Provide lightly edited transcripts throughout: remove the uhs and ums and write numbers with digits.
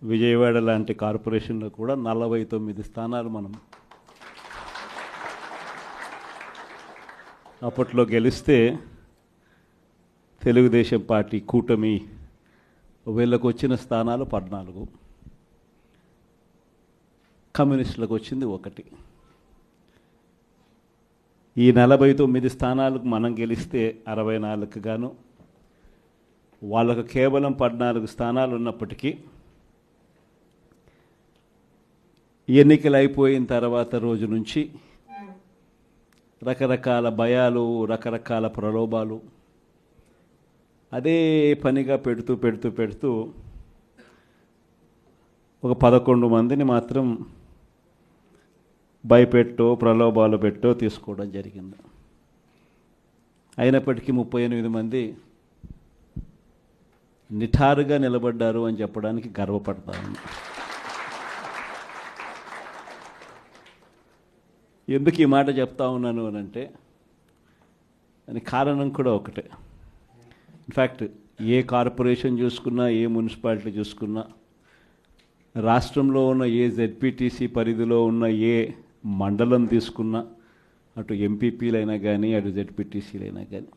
విజయవాడ లాంటి కార్పొరేషన్లో కూడా 49 స్థానాలు మనం అప్పట్లో గెలిస్తే తెలుగుదేశం పార్టీ కూటమి వీళ్ళకు వచ్చిన స్థానాలు 14, కమ్యూనిస్టులకు వచ్చింది 1. ఈ 49 స్థానాలకు మనం గెలిస్తే 64కు గాను వాళ్ళకు కేవలం 14 స్థానాలు ఉన్నప్పటికీ ఎన్నికలు అయిపోయిన తర్వాత రోజు నుంచి రకరకాల భయాలు, రకరకాల ప్రలోభాలు అదే పనిగా పెడుతూ ఒక 11 మందిని మాత్రం భయపెట్టో ప్రలోభాలు పెట్టో తీసుకోవడం జరిగింది. అయినప్పటికీ 38 మంది నిఠారుగా నిలబడ్డారు అని చెప్పడానికి గర్వపడతాను. ఎందుకు ఈ మాట చెప్తా ఉన్నాను అని అంటే దానికి కారణం కూడా ఒకటే. ఇన్ఫ్యాక్ట్ ఏ కార్పొరేషన్ చూసుకున్నా, ఏ మున్సిపాలిటీ చూసుకున్నా, రాష్ట్రంలో ఉన్న ఏ జెడ్పీటీసీ పరిధిలో ఉన్న ఏ మండలం తీసుకున్నా, అటు ఎంపీపీలైనా కానీ, అటు జెడ్పీటీసీలైనా కానీ,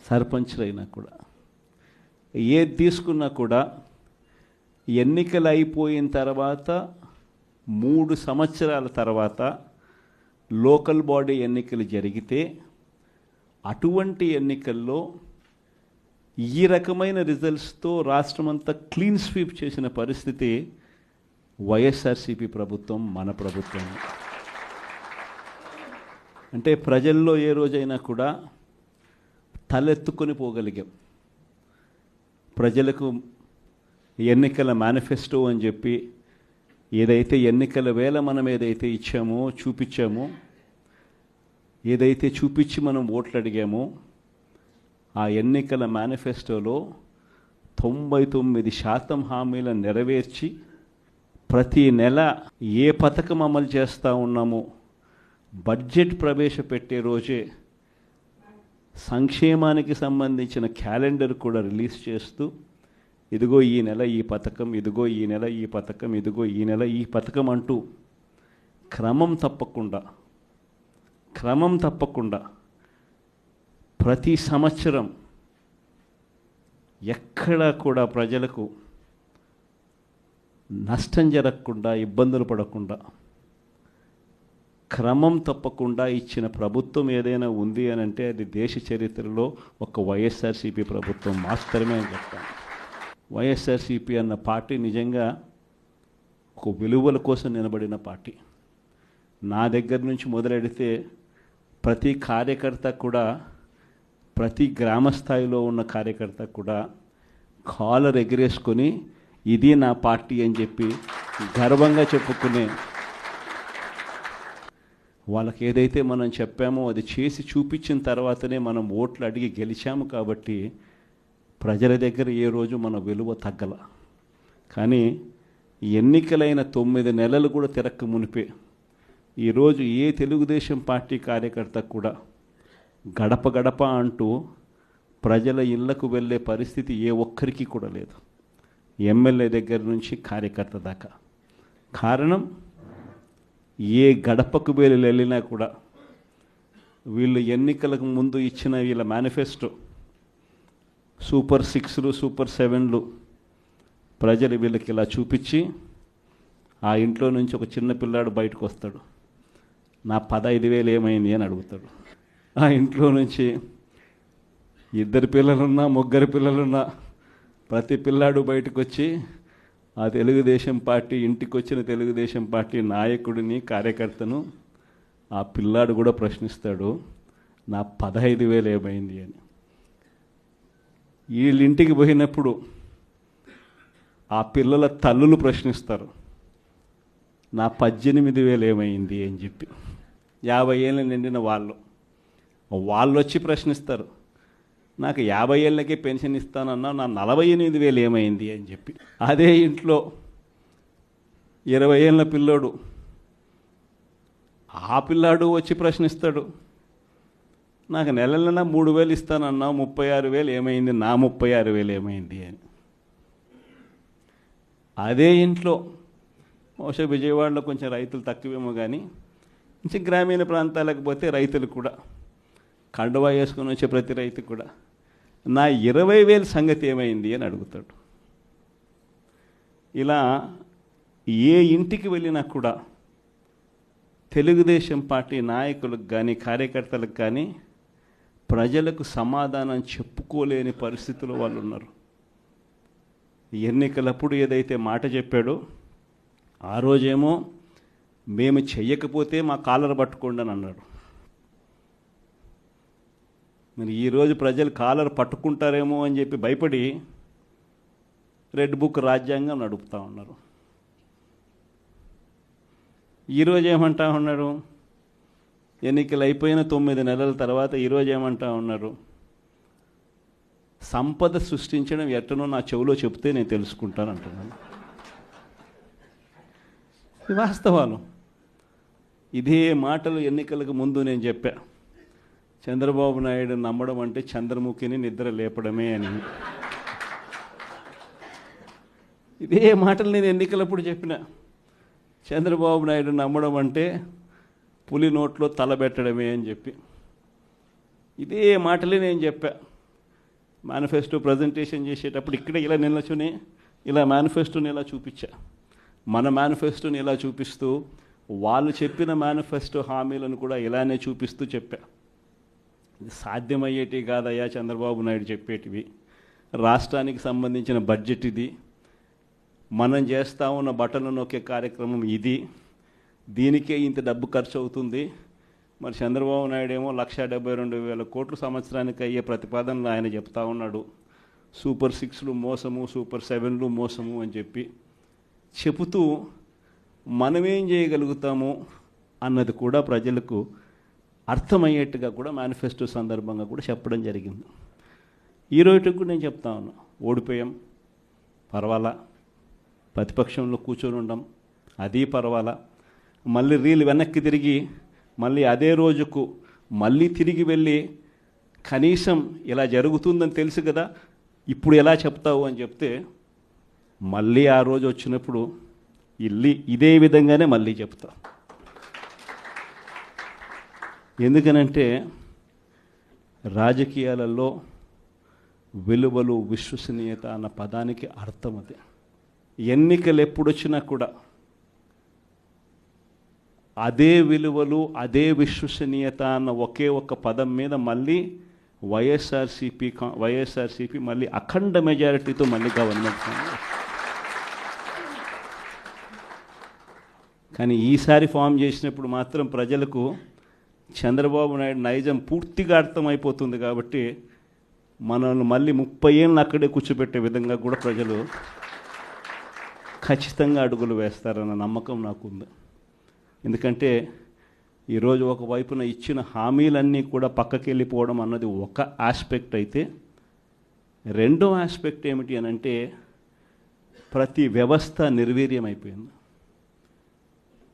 సర్పంచ్లైనా కూడా, ఏది తీసుకున్నా కూడా ఎన్నికలు అయిపోయిన తర్వాత 3 సంవత్సరాల తర్వాత లోకల్ బాడీ ఎన్నికలు జరిగితే అటువంటి ఎన్నికల్లో ఈ రకమైన రిజల్ట్స్తో రాష్ట్రమంతా క్లీన్ స్వీప్ చేసిన పరిస్థితి వైఎస్ఆర్సీపీ ప్రభుత్వం, మన ప్రభుత్వం. అంటే ప్రజల్లో ఏ రోజైనా కూడా తలెత్తుకొని పోగలిగాం. ప్రజలకు ఎన్నికల మేనిఫెస్టో అని చెప్పి ఏదైతే ఎన్నికల వేళ మనం ఏదైతే ఇచ్చామో, చూపించామో, ఏదైతే చూపించి మనం ఓట్లు అడిగామో, ఆ ఎన్నికల మేనిఫెస్టోలో 99% హామీలను నెరవేర్చి ప్రతి నెల ఏ పథకం అమలు చేస్తూ ఉన్నామో బడ్జెట్ ప్రవేశపెట్టే రోజే సంక్షేమానికి సంబంధించిన క్యాలెండర్ కూడా రిలీజ్ చేస్తూ, ఇదిగో ఈ నెల ఈ పథకం, ఇదిగో ఈ నెల ఈ పథకం, ఇదిగో ఈ నెల ఈ పథకం అంటూ క్రమం తప్పకుండా ప్రతి సంవత్సరం ఎక్కడా కూడా ప్రజలకు నష్టం జరగకుండా, ఇబ్బందులు పడకుండా, క్రమం తప్పకుండా ఇచ్చిన ప్రభుత్వం ఏదైనా ఉంది అని అంటే అది దేశ చరిత్రలో ఒక వైఎస్ఆర్సీపీ ప్రభుత్వం మాత్రమే అని చెప్తాను. వైఎస్ఆర్సీపీ అన్న పార్టీ నిజంగా ఒక విలువల కోసం నిలబడిన పార్టీ. నా దగ్గర నుంచి మొదలెడితే ప్రతి కార్యకర్త కూడా, ప్రతి గ్రామ స్థాయిలో ఉన్న కార్యకర్త కూడా కాలర్ ఎగిరేసుకొని ఇది నా పార్టీ అని చెప్పి గర్వంగా చెప్పుకునే, వాళ్ళకి ఏదైతే మనం చెప్పామో అది చేసి చూపించిన తర్వాతనే మనం ఓట్లు అడిగి గెలిచాము. కాబట్టి ప్రజల దగ్గర ఏ రోజు మన విలువ తగ్గల. కానీ ఎన్నికలైన 9 నెలలు కూడా తిరక్క మునిపే ఈరోజు ఏ తెలుగుదేశం పార్టీ కార్యకర్త కూడా గడప గడప అంటూ ప్రజల ఇళ్లకు వెళ్ళే పరిస్థితి ఏ ఒక్కరికి కూడా లేదు, ఎమ్మెల్యే దగ్గర నుంచి కార్యకర్త దాకా. కారణం, ఏ గడపకు వెళ్ళినా కూడా వీళ్ళు ఎన్నికలకు ముందు ఇచ్చిన వీళ్ళ మేనిఫెస్టో సూపర్ 6లు, సూపర్ 7లు ప్రజలు వీళ్ళకి ఇలా చూపించి, ఆ ఇంట్లో నుంచి ఒక చిన్న పిల్లాడు బయటకు వస్తాడు, నా 15,000 ఏమైంది అని అడుగుతాడు. ఆ ఇంట్లో నుంచి 2 పిల్లలున్నా, 3 పిల్లలున్నా ప్రతి పిల్లాడు బయటకు వచ్చి ఆ తెలుగుదేశం పార్టీ ఇంటికి వచ్చిన తెలుగుదేశం పార్టీ నాయకుడిని, కార్యకర్తను ఆ పిల్లాడు కూడా ప్రశ్నిస్తాడు, నా 15,000 ఏమైంది అని. వీళ్ళింటికి పోయినప్పుడు ఆ పిల్లల తల్లులు ప్రశ్నిస్తారు, నా 18,000 ఏమైంది అని చెప్పి. 50 ఏళ్ళు నిండిన వాళ్ళు వచ్చి ప్రశ్నిస్తారు, నాకు 50 ఏళ్ళకే పెన్షన్ ఇస్తానన్నా, నా 48,000 ఏమైంది అని చెప్పి. అదే ఇంట్లో 20 ఏళ్ళ పిల్లోడు, ఆ పిల్లాడు వచ్చి ప్రశ్నిస్తాడు, నాకు నెల 3,000 ఇస్తానన్నా 36,000 ఏమైంది, నా 36,000 ఏమైంది అని. అదే ఇంట్లో బహుశా విజయవాడలో కొంచెం రైతులు తక్కువేమో కానీ కొంచెం గ్రామీణ ప్రాంతాలకు పోతే రైతులు కూడా కండువా వేసుకొని వచ్చే ప్రతి రైతు కూడా నా 20,000 సంగతి ఏమైంది అని అడుగుతాడు. ఇలా ఏ ఇంటికి వెళ్ళినా కూడా తెలుగుదేశం పార్టీ నాయకులకు కానీ కార్యకర్తలకు కానీ ప్రజలకు సమాధానం చెప్పుకోలేని పరిస్థితుల్లో వాళ్ళు ఉన్నారు. ఎన్నికలప్పుడు ఏదైతే మాట చెప్పాడో ఆ రోజేమో మేము చెయ్యకపోతే మా కాలర్ పట్టుకోండి అని అన్నాడు. మరి ఈరోజు ప్రజలు కాలర్ పట్టుకుంటారేమో అని చెప్పి భయపడి రెడ్ బుక్ రాజ్యాంగం నడుపుతూ ఉన్నారు. ఈరోజు ఏమంటా ఉన్నారు, ఎన్నికలు అయిపోయిన 9 నెలల తర్వాత ఈరోజు ఏమంటా ఉన్నారు, సంపద సృష్టించడం ఎట్టనో నా చెవిలో చెప్తే నేను తెలుసుకుంటాను అంటున్నాను. ఇది వాస్తవాలు. ఇదే మాటలు ఎన్నికలకు ముందు నేను చెప్పా, చంద్రబాబు నాయుడు నమ్మడం అంటే చంద్రముఖిని నిద్ర లేపడమే అని. ఇదే మాటలు నేను ఎన్నికలప్పుడు చెప్పిన, చంద్రబాబు నాయుడు నమ్మడం అంటే పులి నోట్లో తలబెట్టడమే అని చెప్పి. ఇదే మాటలే నేను చెప్పా మేనిఫెస్టో ప్రజెంటేషన్ చేసేటప్పుడు. ఇక్కడే ఇలా నిల్చుని ఇలా మేనిఫెస్టోని ఇలా చూపించా. మన మేనిఫెస్టోని ఇలా చూపిస్తూ వాళ్ళు చెప్పిన మేనిఫెస్టో హామీలను కూడా ఇలానే చూపిస్తూ చెప్పా. ఇది సాధ్యమయ్యేటివి కాదయ్యా చంద్రబాబు నాయుడు చెప్పేటివి. రాష్ట్రానికి సంబంధించిన బడ్జెట్ ఇది, మనం చేస్తూ ఉన్న బటన్లు నొక్కే కార్యక్రమం ఇది, దీనికే ఇంత డబ్బు ఖర్చు అవుతుంది. మరి చంద్రబాబు నాయుడు ఏమో 1,72,000 కోట్లు సంవత్సరానికి అయ్యే ప్రతిపాదనలు ఆయన చెప్తా ఉన్నాడు. సూపర్ 6లు మోసము, సూపర్ 7లు మోసము అని చెప్పి చెబుతూ మనమేం చేయగలుగుతాము అన్నది కూడా ప్రజలకు అర్థమయ్యేట్టుగా కూడా మేనిఫెస్టో సందర్భంగా కూడా చెప్పడం జరిగింది. ఈ రోజుకి కూడా నేను చెప్తా ఉన్నా, ఓడిపోయాం పర్వాలా, ప్రతిపక్షంలో కూర్చొని ఉండం అది పర్వాలా, మళ్ళీ రీలు వెనక్కి తిరిగి మళ్ళీ అదే రోజుకు మళ్ళీ తిరిగి వెళ్ళి కనీసం ఇలా జరుగుతుందని తెలుసు కదా ఇప్పుడు ఎలా చెప్తావు అని చెప్తే మళ్ళీ ఆ రోజు వచ్చినప్పుడు ఇదే విధంగానే మళ్ళీ చెప్తా. ఎందుకనంటే రాజకీయాలలో విలువలు, విశ్వసనీయత అన్న పదానికి అర్థం అది. ఎన్నికలు ఎప్పుడొచ్చినా కూడా అదే విలువలు, అదే విశ్వసనీయత అన్న ఒకే ఒక్క పదం మీద మళ్ళీ వైఎస్ఆర్సీపీ మళ్ళీ అఖండ మెజారిటీతో మళ్ళీ గవర్నమెంట్. కానీ ఈసారి ఫామ్ చేసినప్పుడు మాత్రం ప్రజలకు చంద్రబాబు నాయుడు నైజం పూర్తిగా అర్థమైపోతుంది. కాబట్టి మనల్ని మళ్ళీ 30 ఏళ్ళు అక్కడే కూర్చోబెట్టే విధంగా కూడా ప్రజలు ఖచ్చితంగా అడుగులు వేస్తారన్న నమ్మకం నాకుంది. ఎందుకంటే ఈరోజు ఒకవైపున ఇచ్చిన హామీలన్నీ కూడా పక్కకి వెళ్ళిపోవడం అన్నది ఒక ఆస్పెక్ట్ అయితే, రెండో ఆస్పెక్ట్ ఏమిటి అని అంటే ప్రతి వ్యవస్థ నిర్వీర్యం అయిపోయింది.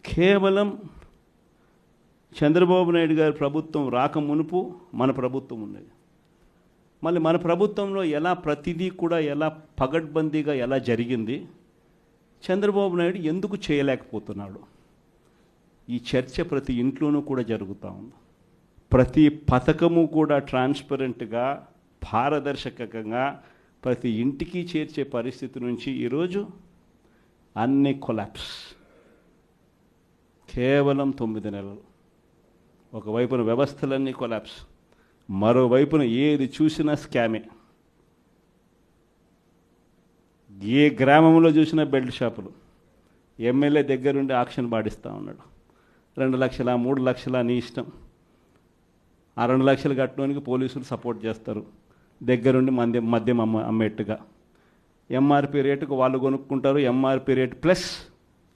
కేవలం చంద్రబాబు నాయుడు గారి ప్రభుత్వం రాకమునుపు మన ప్రభుత్వం ఉన్నది. మళ్ళీ మన ప్రభుత్వంలో ఎలా ప్రతిదీ కూడా ఎలా పగడ్బందీగా ఎలా జరిగింది, చంద్రబాబు నాయుడు ఎందుకు చేయలేకపోతున్నాడు, ఈ చర్చ ప్రతి ఇంట్లోనూ కూడా జరుగుతూ ఉంది. ప్రతి పథకము కూడా ట్రాన్స్పరెంట్గా, పారదర్శకంగా ప్రతి ఇంటికి చేర్చే పరిస్థితి నుంచి ఈరోజు అన్ని కొలాప్స్. కేవలం 9 నెలలు. ఒకవైపున వ్యవస్థలన్నీ కొలాప్స్, మరోవైపున ఏది చూసినా స్కామే. ఏ గ్రామంలో చూసినా బెల్ట్ షాపులు. ఎమ్మెల్యే దగ్గరుండి ఆక్షన్ పాడిస్తూ ఉన్నాడు. 2 లక్షల 3 లక్షల నీ ఇష్టం. ఆ 2 లక్షలు కట్టడానికి పోలీసులు సపోర్ట్ చేస్తారు, దగ్గరుండి మద్యం అమ్మేట్టుగా. ఎంఆర్పి రేటుకు వాళ్ళు కొనుక్కుంటారు, ఎంఆర్పి రేటు ప్లస్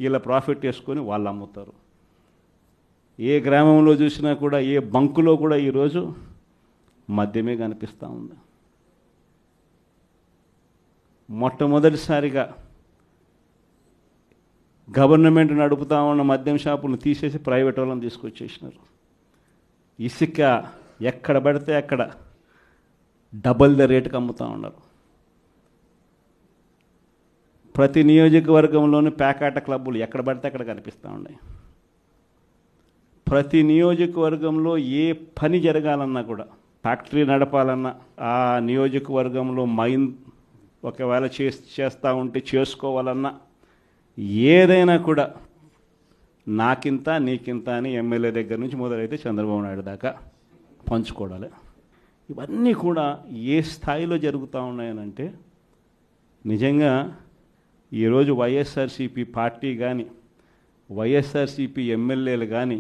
వీళ్ళ ప్రాఫిట్ వేసుకొని వాళ్ళు అమ్ముతారు. ఏ గ్రామంలో చూసినా కూడా, ఏ బంకులో కూడా ఈరోజు మద్యమే కనిపిస్తూ ఉంది. మొట్టమొదటిసారిగా గవర్నమెంట్ నడుపుతా ఉన్న మద్యం షాపులను తీసేసి ప్రైవేట్ వాళ్ళని తీసుకొచ్చేసినారు. ఇసుక ఎక్కడ పడితే అక్కడ డబల్ ద రేటుకి అమ్ముతూ ఉన్నారు. ప్రతి నియోజకవర్గంలోనూ పేకాట క్లబ్బులు ఎక్కడ పడితే అక్కడ కనిపిస్తూ ఉన్నాయి. ప్రతి నియోజకవర్గంలో ఏ పని జరగాలన్నా కూడా, ఫ్యాక్టరీ నడపాలన్నా, ఆ నియోజకవర్గంలో మైన్ ఒకవేళ చేస్తూ ఉంటే చేసుకోవాలన్నా, ఏదైనా కూడా నాకింత నీకింత అని ఎమ్మెల్యే దగ్గర నుంచి మొదలైతే చంద్రబాబు నాయుడు దాకా పంచుకోవడాలి. ఇవన్నీ కూడా ఏ స్థాయిలో జరుగుతూ ఉన్నాయనంటే, నిజంగా ఈరోజు వైఎస్ఆర్సీపీ పార్టీ కానీ, వైఎస్ఆర్సీపీ ఎమ్మెల్యేలు కానీ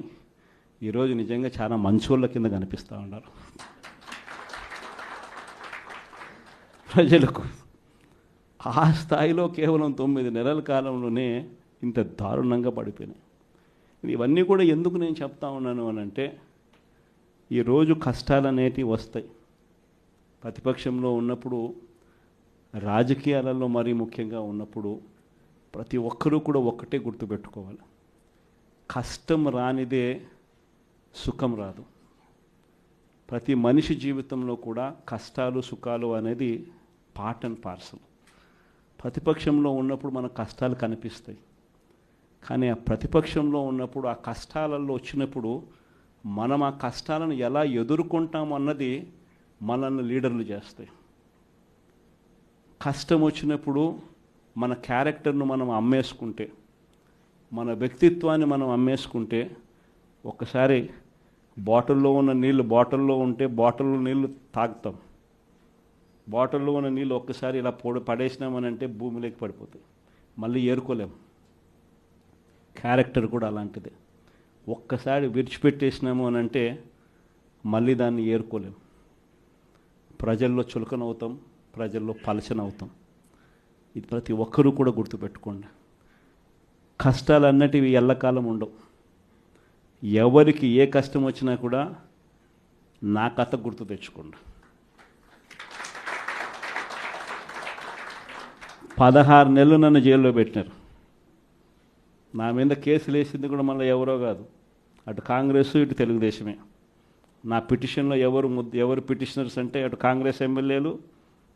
ఈరోజు నిజంగా చాలా మంచోళ్ళ కింద కనిపిస్తూ ఉన్నారు ప్రజలకు. ఆ స్థాయిలో కేవలం 9 నెలల కాలంలోనే ఇంత దారుణంగా పడిపోయినాయి. ఇవన్నీ కూడా ఎందుకు నేను చెప్తా ఉన్నాను అని అంటే, ఈరోజు కష్టాలు అనేటివి వస్తాయి. ప్రతిపక్షంలో ఉన్నప్పుడు, రాజకీయాలలో మరీ ముఖ్యంగా ఉన్నప్పుడు ప్రతి ఒక్కరూ కూడా ఒక్కటే గుర్తుపెట్టుకోవాలి, కష్టం రానిదే సుఖం రాదు. ప్రతి మనిషి జీవితంలో కూడా కష్టాలు సుఖాలు అనేది పార్ట్ అండ్ పార్సల్. ప్రతిపక్షంలో ఉన్నప్పుడు మన కష్టాలు కనిపిస్తాయి, కానీ ఆ ప్రతిపక్షంలో ఉన్నప్పుడు, ఆ కష్టాలలో వచ్చినప్పుడు మనం ఆ కష్టాలను ఎలా ఎదుర్కొంటాం అన్నది మనల్ని లీడర్లు చేస్తాయి. కష్టం వచ్చినప్పుడు మన క్యారెక్టర్ను మనం అమ్మేసుకుంటే, మన వ్యక్తిత్వాన్ని మనం అమ్మేసుకుంటే, ఒక్కసారి బాటిల్లో ఉన్న నీళ్ళు బాటిల్లో ఉంటే బాటిల్లో నీళ్ళు తాగుతాం. బాటిల్లో ఉన్న నీళ్ళు ఒక్కసారి ఇలా పడేసినామనంటే భూమిలోకి పడిపోతాయి, మళ్ళీ ఏరుకోలేం. క్యారెక్టర్ కూడా అలాంటిదే. ఒక్కసారి విడిచిపెట్టేసినాము అని అంటే మళ్ళీ దాన్ని ఏరుకోలేం. ప్రజల్లో చులకనవుతాం, ప్రజల్లో పలచనవుతాం. ఇది ప్రతి ఒక్కరూ కూడా గుర్తుపెట్టుకోండి. కష్టాలు అన్నటివి ఎల్లకాలం ఉండవు. ఎవరికి ఏ కష్టం వచ్చినా కూడా నా కథ గుర్తు తెచ్చుకోండి. 16 నెలలు నన్ను జైల్లో పెట్టినారు. నా మీద కేసులు వేసింది కూడా మళ్ళీ ఎవరో కాదు, అటు కాంగ్రెస్ ఇటు తెలుగుదేశమే. నా పిటిషన్లో ఎవరు పిటిషనర్స్ అంటే అటు కాంగ్రెస్ ఎమ్మెల్యేలు,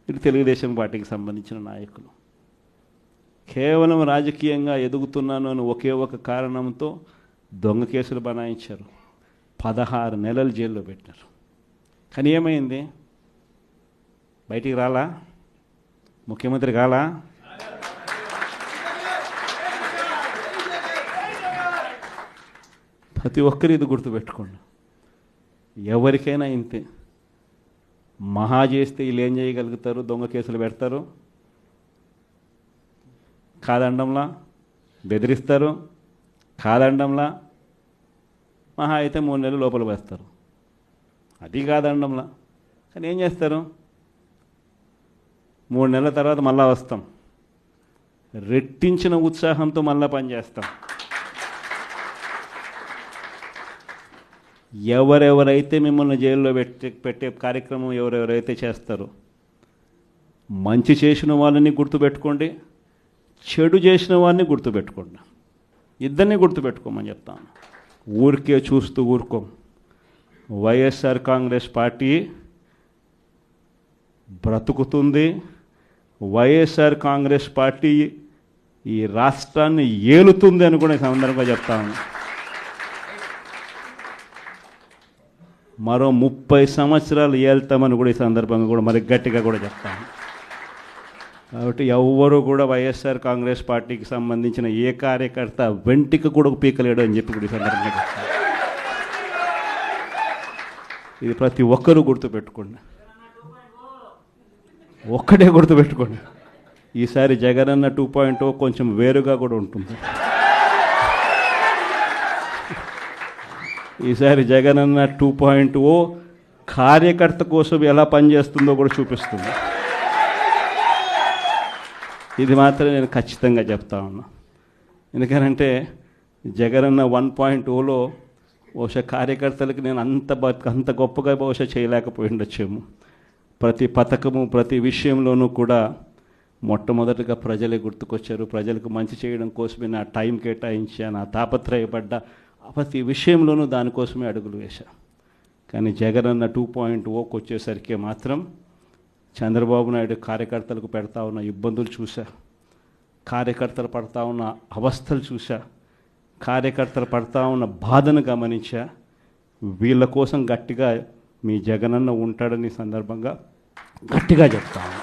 ఇటు తెలుగుదేశం పార్టీకి సంబంధించిన నాయకులు. కేవలం రాజకీయంగా ఎదుగుతున్నాను అని ఒకే ఒక కారణంతో దొంగ కేసులు బనాయించారు. 16 నెలలు జైల్లో పెట్టినారు. కానీ ఏమైంది? బయటికి రాలా? ముఖ్యమంత్రి కాలా? ప్రతి ఒక్కరు ఇది గుర్తుపెట్టుకోండి. ఎవరికైనా ఇంతే. మహా చేస్తే వీళ్ళు ఏం చేయగలుగుతారు? దొంగ కేసులు పెడతారు, కాదండంలా బెదిరిస్తారు, కాదండంలా మహా అయితే 3 నెలలు లోపల వేస్తారు, అది కాదండంలా. కానీ ఏం చేస్తారు? 3 నెలల తర్వాత మళ్ళా వస్తాం, రెట్టించిన ఉత్సాహంతో మళ్ళా పనిచేస్తాం. ఎవరెవరైతే మిమ్మల్ని జైల్లో పెట్టే కార్యక్రమం ఎవరెవరైతే చేస్తారో, మంచి చేసిన వాళ్ళని గుర్తుపెట్టుకోండి, చెడు చేసిన వాడిని గుర్తుపెట్టుకోండి. ఇద్దరిని గుర్తుపెట్టుకోమని చెప్తాను. ఊరికే చూస్తూ ఊరుకోం. వైఎస్ఆర్ కాంగ్రెస్ పార్టీ బ్రతుకుతుంది. వైఎస్ఆర్ కాంగ్రెస్ పార్టీ ఈ రాష్ట్రాన్ని ఏలుతుంది అని కూడా ఈ సందర్భంగా చెప్తాను. మరో 30 సంవత్సరాలు ఏళ్తామని కూడా ఈ సందర్భంగా కూడా మరి గట్టిగా కూడా చెప్తాను. కాబట్టి ఎవ్వరూ కూడా వైఎస్ఆర్ కాంగ్రెస్ పార్టీకి సంబంధించిన ఏ కార్యకర్త వెంటికి కూడా పీకలేడు అని చెప్పి కూడా ఈ సందర్భంగా చెప్తాను. ఇది ప్రతి ఒక్కరూ గుర్తుపెట్టుకోండి. ఒక్కటే గుర్తుపెట్టుకోండి, ఈసారి జగనన్న 2.0 కొంచెం వేరుగా కూడా ఉంటుంది. ఈసారి జగనన్న 2.0 కార్యకర్త కోసం ఎలా పనిచేస్తుందో కూడా చూపిస్తుంది. ఇది మాత్రం నేను ఖచ్చితంగా చెప్తా ఉన్నా. ఎందుకనంటే జగనన్న 1.0లో బహుశా కార్యకర్తలకు నేను అంత గొప్పగా బహుశా చేయలేకపోయి ఉండొచ్చేమో. ప్రతి పథకము ప్రతి విషయంలోనూ కూడా మొట్టమొదటిగా ప్రజలే గుర్తుకొచ్చారు. ప్రజలకు మంచి చేయడం కోసమే నా టైం కేటాయించా, నా తాపత్రయపడ్డా, ప్రతి విషయంలోనూ దానికోసమే అడుగులు వేశా. కానీ జగనన్న 2.0కి వచ్చేసరికి మాత్రం చంద్రబాబు నాయుడు కార్యకర్తలకు పెడతా ఉన్న ఇబ్బందులు చూశా. కార్యకర్తలు పడతా ఉన్న అవస్థలు చూసా, కార్యకర్తలు పడతా ఉన్న బాధను గమనించా. వీళ్ళ కోసం గట్టిగా మీ జగనన్న ఉంటాడని సందర్భంగా గట్టిగా చెప్తాను.